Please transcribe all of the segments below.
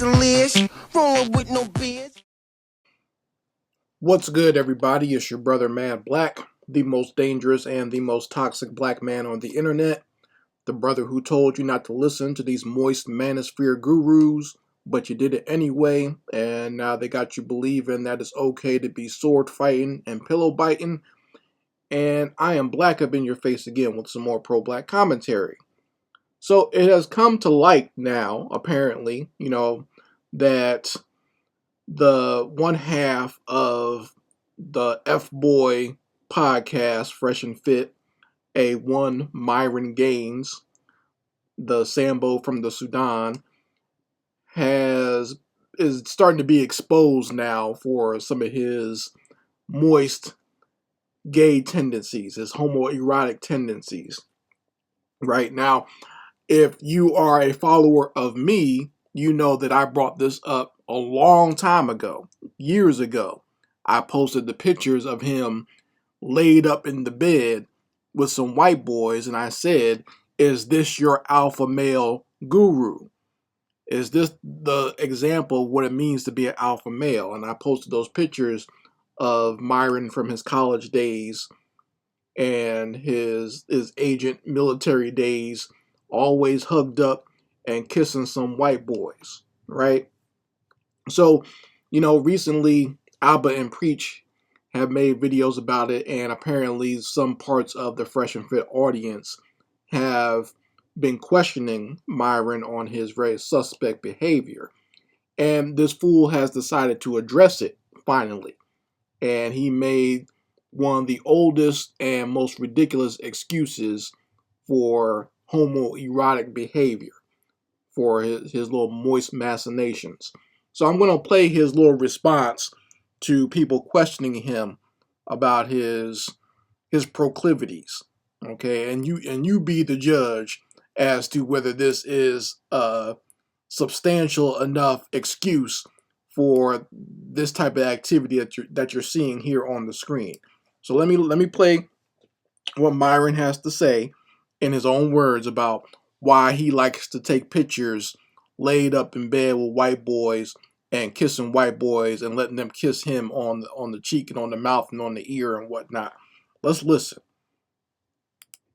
lish, rolling with no beers. What's good, everybody? It's your brother, Mad Black, the most dangerous and the most toxic black man on the internet. The brother who told you not to listen to these moist manosphere gurus, but you did it anyway, and now they got you believing that it's okay to be sword fighting and pillow biting. And I am black up in your face again with some more pro-black commentary. So it has come to light now, apparently, that the one half of the F-Boy podcast, Fresh and Fit, A1 Myron Gaines, the Sambo from the Sudan, is starting to be exposed now for some of his moist gay tendencies, his homoerotic tendencies. Right now, if you are a follower of me, you know that I brought this up a long time ago, years ago. I posted the pictures of him laid up in the bed with some white boys, and I said, is this your alpha male guru? Is this the example of what it means to be an alpha male? And I posted those pictures of Myron from his college days and his agent military days, always hugged up and kissing some white boys, right? So, recently Alba and Preach have made videos about it, and apparently some parts of the Fresh and Fit audience have been questioning Myron on his very suspect behavior. And this fool has decided to address it finally. And he made one of the oldest and most ridiculous excuses for homoerotic behavior, for his little moist machinations. So I'm going to play his little response to people questioning him about his proclivities. Okay, and you be the judge as to whether this is a substantial enough excuse for this type of activity that you're seeing here on the screen. So let me play what Myron has to say in his own words about why he likes to take pictures laid up in bed with white boys and kissing white boys and letting them kiss him on the cheek and on the mouth and on the ear and whatnot. Let's listen.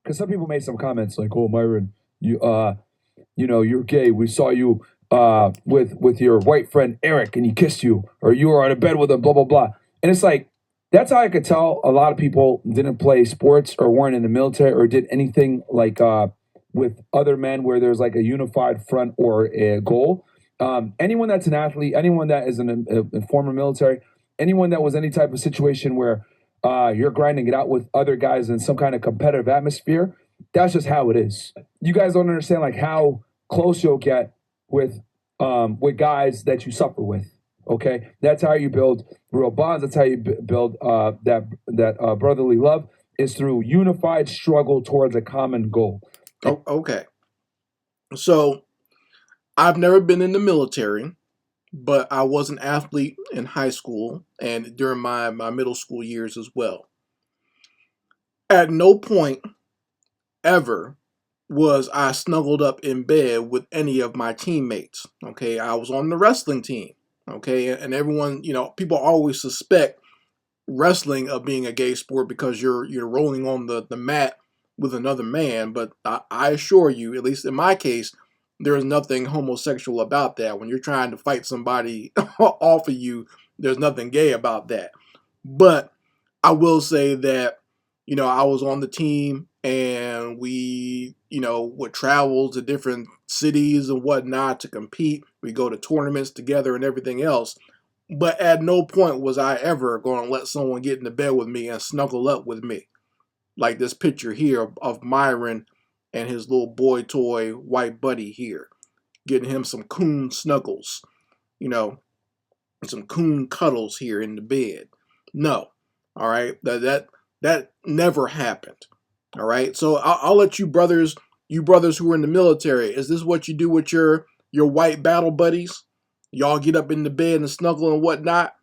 Because some people made some comments like, "Oh, Myron, you're gay. We saw you with your white friend Eric, and he kissed you, or you were on a bed with him, blah blah blah." And it's like that's how I could tell a lot of people didn't play sports or weren't in the military or did anything like with other men where there's like a unified front or a goal. Anyone that's an athlete, anyone that is a former military, anyone that was any type of situation where you're grinding it out with other guys in some kind of competitive atmosphere, that's just how it is. You guys don't understand like how close you'll get with guys that you suffer with. Okay, that's how you build real bonds. That's how you build that brotherly love is through unified struggle towards a common goal. Oh, okay. So I've never been in the military, but I was an athlete in high school and during my middle school years as well. At no point ever was I snuggled up in bed with any of my teammates. Okay, I was on the wrestling team. Okay, and everyone, people always suspect wrestling of being a gay sport because you're rolling on the mat with another man. But I assure you, at least in my case, there is nothing homosexual about that. When you're trying to fight somebody off of you, there's nothing gay about that. But I will say that, I was on the team and we, would travel to different cities and whatnot to compete. We go to tournaments together and everything else. But at no point was I ever going to let someone get into bed with me and snuggle up with me. Like this picture here of Myron and his little boy toy white buddy here. Getting him some coon snuggles, some coon cuddles here in the bed. No. All right. That never happened. All right. So I'll let you brothers who are in the military, is this what you do with your white battle buddies? Y'all get up in the bed and snuggle and whatnot?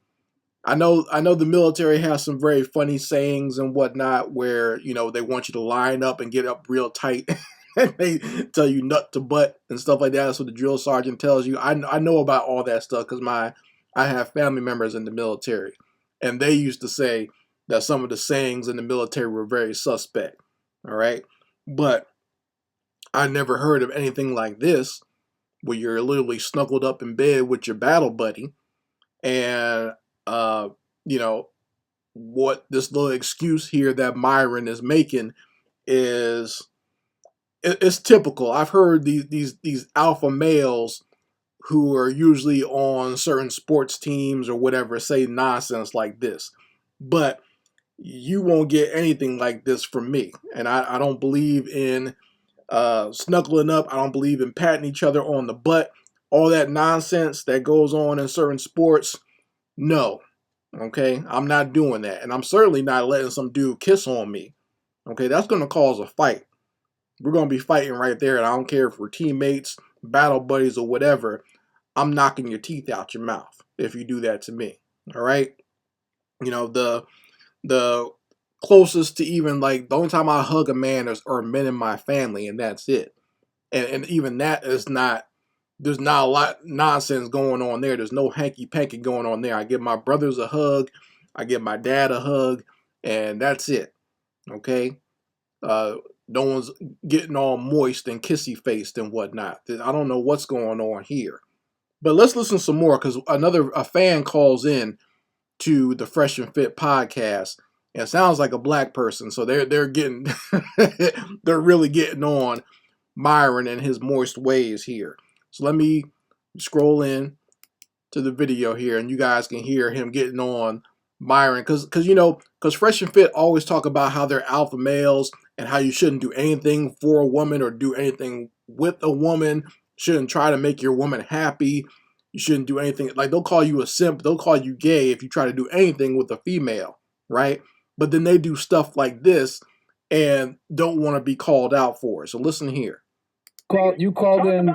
I know the military has some very funny sayings and whatnot where, they want you to line up and get up real tight and they tell you nut to butt and stuff like that. That's what the drill sergeant tells you. I know about all that stuff because I have family members in the military, and they used to say that some of the sayings in the military were very suspect. All right, but I never heard of anything like this where you're literally snuggled up in bed with your battle buddy, and you know what this little excuse here that Myron is making is it's typical. I've heard these alpha males who are usually on certain sports teams or whatever say nonsense like this, but you won't get anything like this from me. And I don't believe in snuggling up. I don't believe in patting each other on the butt. All that nonsense that goes on in certain sports, no. Okay, I'm not doing that, and I'm certainly not letting some dude kiss on me. Okay, that's going to cause a fight. We're going to be fighting right there, and I don't care if we're teammates, battle buddies, or whatever. I'm knocking your teeth out your mouth if you do that to me. All right, the closest to even like the only time I hug a man are men in my family, and that's it. And even that is not. There's not a lot of nonsense going on there. There's no hanky panky going on there. I give my brothers a hug, I give my dad a hug, and that's it. Okay. No one's getting all moist and kissy faced and whatnot. I don't know what's going on here. But let's listen some more because a fan calls in to the Fresh and Fit podcast and it sounds like a black person. So they're getting they're really getting on Myron and his moist ways here. So let me scroll in to the video here and you guys can hear him getting on Myron because Fresh and Fit always talk about how they're alpha males and how you shouldn't do anything for a woman or do anything with a woman. Shouldn't try to make your woman happy. You shouldn't do anything. Like they'll call you a simp. They'll call you gay if you try to do anything with a female, right? But then they do stuff like this and don't want to be called out for it. So listen here. You called in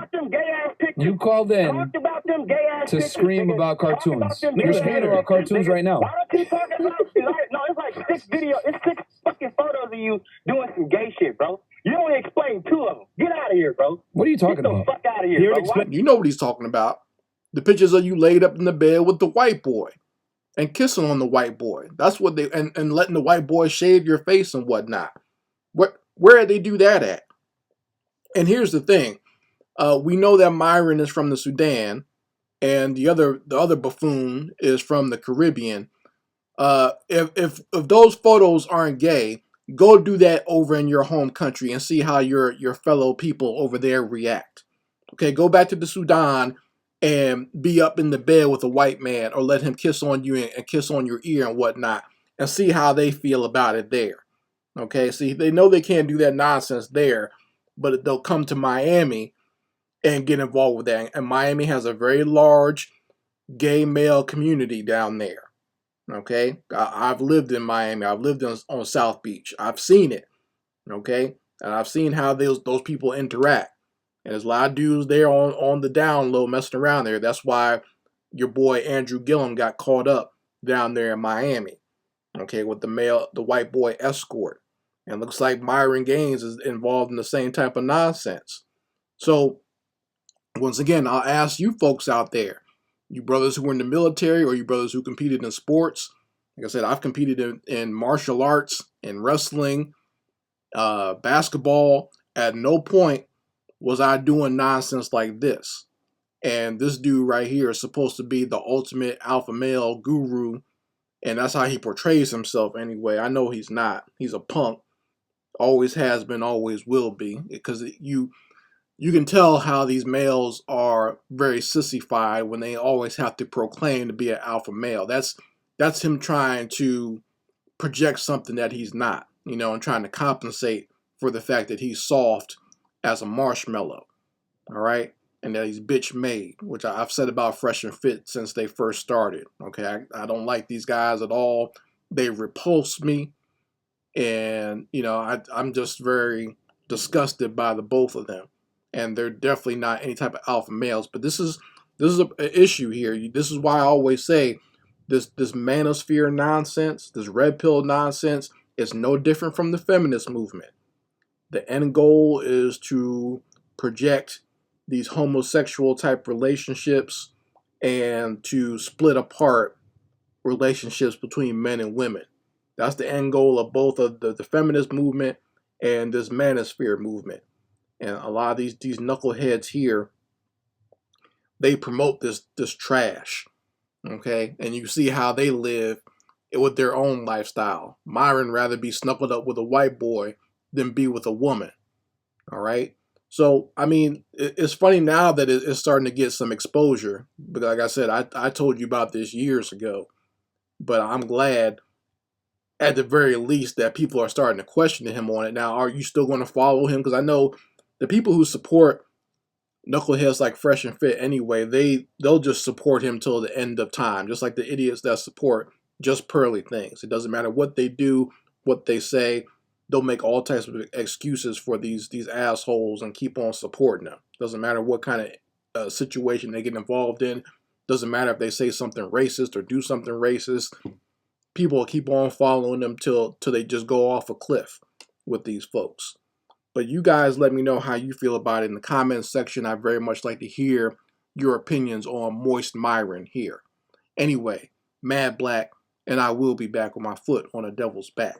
to scream about cartoons. You're screaming about cartoons right now. Why don't you talk about no, it's like six fucking photos of you doing some gay shit, bro. You only explained 2 of them. Get out of here, bro. What are you talking about? Get the fuck out of here, bro. You know what he's talking about. The pictures of you laid up in the bed with the white boy and kissing on the white boy. That's what they and letting the white boy shave your face and whatnot. Where did they do that at? And here's the thing. We know that Myron is from the Sudan and the other buffoon is from the Caribbean. If those photos aren't gay, go do that over in your home country and see how your fellow people over there react. Okay, go back to the Sudan and be up in the bed with a white man or let him kiss on you and kiss on your ear and whatnot and see how they feel about it there. Okay, see, they know they can't do that nonsense there, but they'll come to Miami and get involved with that. And Miami has a very large gay male community down there. Okay, I've lived in Miami. I've lived on South Beach. I've seen it. Okay, and I've seen how those people interact. And there's a lot of dudes there on the down low messing around there. That's why your boy Andrew Gillum got caught up down there in Miami. Okay, with the white boy escort. And looks like Myron Gaines is involved in the same type of nonsense. So, once again, I'll ask you folks out there, you brothers who were in the military or you brothers who competed in sports. Like I said, I've competed in martial arts, in wrestling, basketball. At no point was I doing nonsense like this. And this dude right here is supposed to be the ultimate alpha male guru. And that's how he portrays himself anyway. I know he's not. He's a punk. Always has been, always will be. Because you can tell how these males are very sissified when they always have to proclaim to be an alpha male. That's him trying to project something that he's not, and trying to compensate for the fact that he's soft as a marshmallow, all right? And that he's bitch made, which I've said about Fresh and Fit since they first started, okay? I don't like these guys at all. They repulse me, and, I'm just very disgusted by the both of them. And they're definitely not any type of alpha males. But this is an issue here. This is why I always say this manosphere nonsense, this red pill nonsense, is no different from the feminist movement. The end goal is to project these homosexual type relationships and to split apart relationships between men and women. That's the end goal of both of the feminist movement and this Manosphere movement. And a lot of these knuckleheads here, they promote this trash. Okay? And you see how they live with their own lifestyle. Myron rather be snuggled up with a white boy than be with a woman. All right? So, I mean, it's funny now that it's starting to get some exposure. But like I said, I told you about this years ago. But I'm glad, at the very least, that people are starting to question him on it. Now, are you still going to follow him? Because I know the people who support knuckleheads like Fresh and Fit anyway, they'll just support him till the end of time. Just like the idiots that support just pearly things. It doesn't matter what they do, what they say. They'll make all types of excuses for these assholes and keep on supporting them. Doesn't matter what kind of situation they get involved in. Doesn't matter if they say something racist or do something racist. People will keep on following them till they just go off a cliff with these folks. But you guys let me know how you feel about it in the comments section. I very much like to hear your opinions on Moist Myron here. Anyway, Mad Black, and I will be back with my foot on a devil's back.